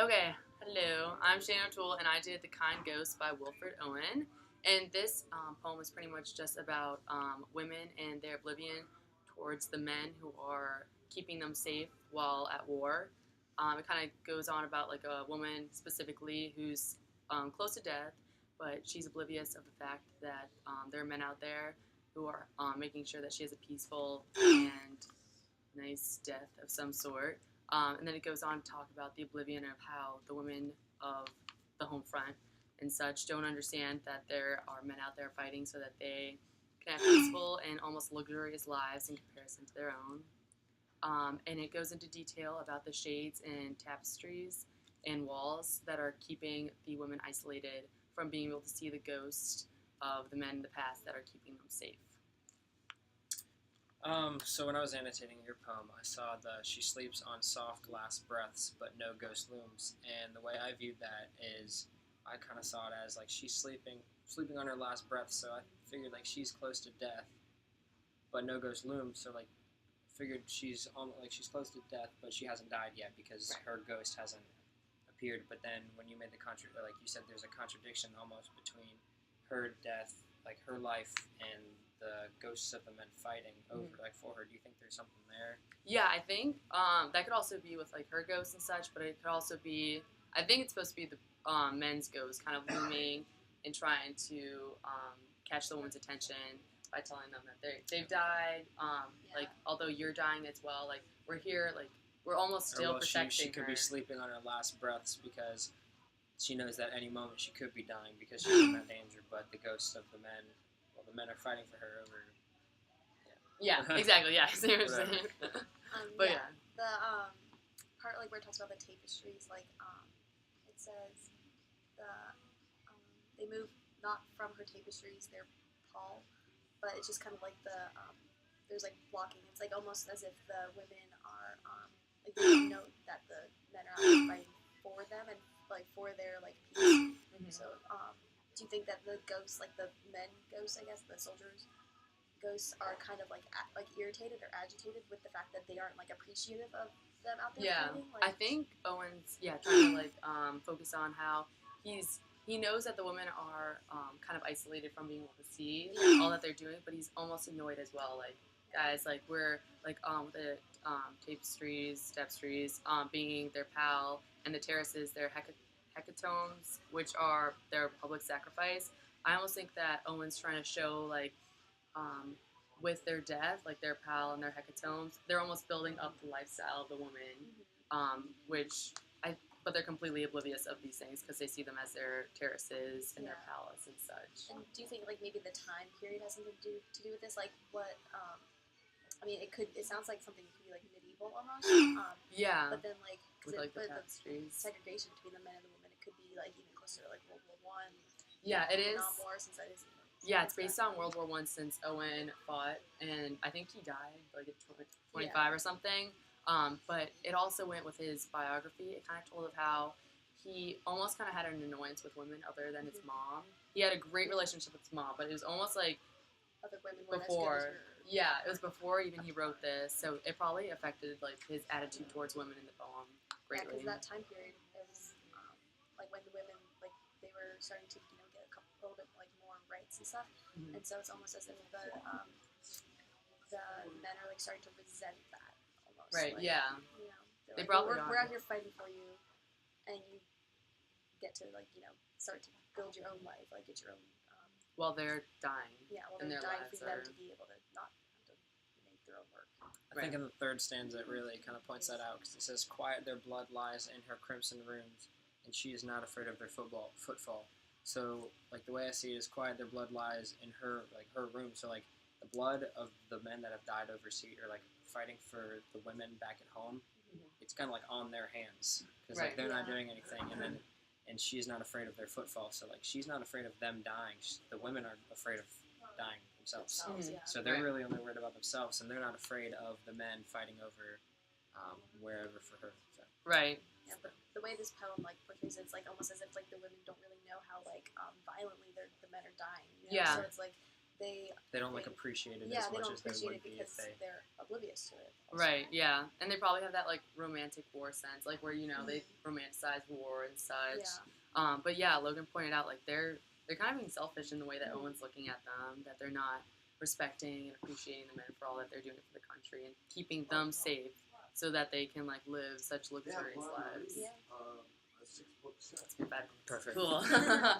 Okay, hello. I'm Shannon and I did The Kind Ghost by Wilfred Owen. And this poem is pretty much just about women and their oblivion towards the men who are keeping them safe while at war. It kind of goes on about like a woman specifically who's close to death, but she's oblivious of the fact that there are men out there who are making sure that she has a peaceful and nice death of some sort. And then it goes on to talk about the oblivion of how the women of the home front and such don't understand that there are men out there fighting so that they can have peaceful and almost luxurious lives in comparison to their own. And it goes into detail about the shades and tapestries and walls that are keeping the women isolated from being able to see the ghost of the men in the past that are keeping them safe. So when I was annotating your poem, I saw she sleeps on soft last breaths, but no ghost looms. And the way I viewed that is, I kind of saw it as like she's sleeping on her last breath. So I figured like she's close to death, but no ghost looms. So like, figured she's close to death, but she hasn't died yet because her ghost hasn't appeared. But then when you made the like you said, there's a contradiction almost between her death, like her life, and the ghosts of the men fighting over for her. Do you think there's something there? Yeah, I think that could also be with like her ghost and such, but it could also be. I think it's supposed to be the men's ghost kind of looming and trying to catch the woman's attention by telling them that they've died. Like although you're dying as well, like we're here, like we're almost still protecting she could her. be sleeping on her last breaths because she knows that any moment she could be dying because she's in that danger. But the ghosts of the men, the men are fighting for her over. Yeah, exactly. Yeah, I see what you're saying. But yeah. The part like where it talks about the tapestries, like it says they move not from her tapestries, their pall, but it's just kind of like there's like blocking. It's like almost as if the women are like they know that the men are out fighting for them and like for their like peace. So do you think that the ghosts, like the men ghosts, I guess the soldiers ghosts, are kind of like irritated or agitated with the fact that they aren't like appreciative of them out there fighting? Like, I think Owen's trying to like focus on how he knows that the women are kind of isolated from being able to see all that they're doing, but he's almost annoyed as well. Like, guys, like we're like with the tapestries, being their pal, and the terraces, their hecatombs, which are their public sacrifice. I almost think that Owen's trying to show like with their death, like their pal and their hecatombs, they're almost building up the lifestyle of the woman, but they're completely oblivious of these things because they see them as their terraces and their palace and such. And do you think like maybe the time period has something to do with this? Like what? I mean, it sounds like something that could be like medieval almost. Yeah. But then like, with like the segregation between the men and the women, it could be like even closer to like World War I. Yeah, it is. War, since that is. Yeah, it's based on World War I since Owen fought, and I think he died like at 25 or something. But it also went with his biography. It kind of told of how he almost kind of had an annoyance with women other than his mom. He had a great relationship with his mom, but it was almost like other women before. Yeah, it was before even he wrote this, so it probably affected like his attitude towards women in the poem greatly. Yeah, because that time period, it was like when the women like they were starting to get a little bit like more rights and stuff, and so it's almost as if the men are like starting to resent that almost. Right. Like, yeah. They like, probably we're out here fighting for you, and you get to like start to build your own life, like get your own. While they're dying. Yeah, while they're dying for them to be able to not have to make their own work. I think in the third stanza it really kind of points that out because it says, "Quiet their blood lies in her crimson runes, and she is not afraid of their footfall." So like the way I see it is, quiet their blood lies in her room. So like the blood of the men that have died overseas or like fighting for the women back at home, it's kind of like on their hands because like they're not doing anything, and she's not afraid of their footfall. So like she's not afraid of them dying. The women are afraid of dying themselves. So they're really only worried about themselves, and they're not afraid of the men fighting over wherever for her. So. Right. Yeah, but the way this poem like portrays it, it's like almost as if like the women don't really know how like violently the men are dying. Yeah. So it's like They don't like appreciate it yeah, as they much don't as they appreciate would it be because if they. they're oblivious to it. Also. Right, yeah. And they probably have that, like, romantic war sense, like, where, you know, they romanticize war and such. Yeah. But, yeah, Logan pointed out, like, they're kind of being selfish in the way that Owen's looking at them, that they're not respecting and appreciating the men for all that they're doing for the country and keeping them safe so that they can, like, live such luxurious lives. Yeah. It's been bad. Perfect. Cool. So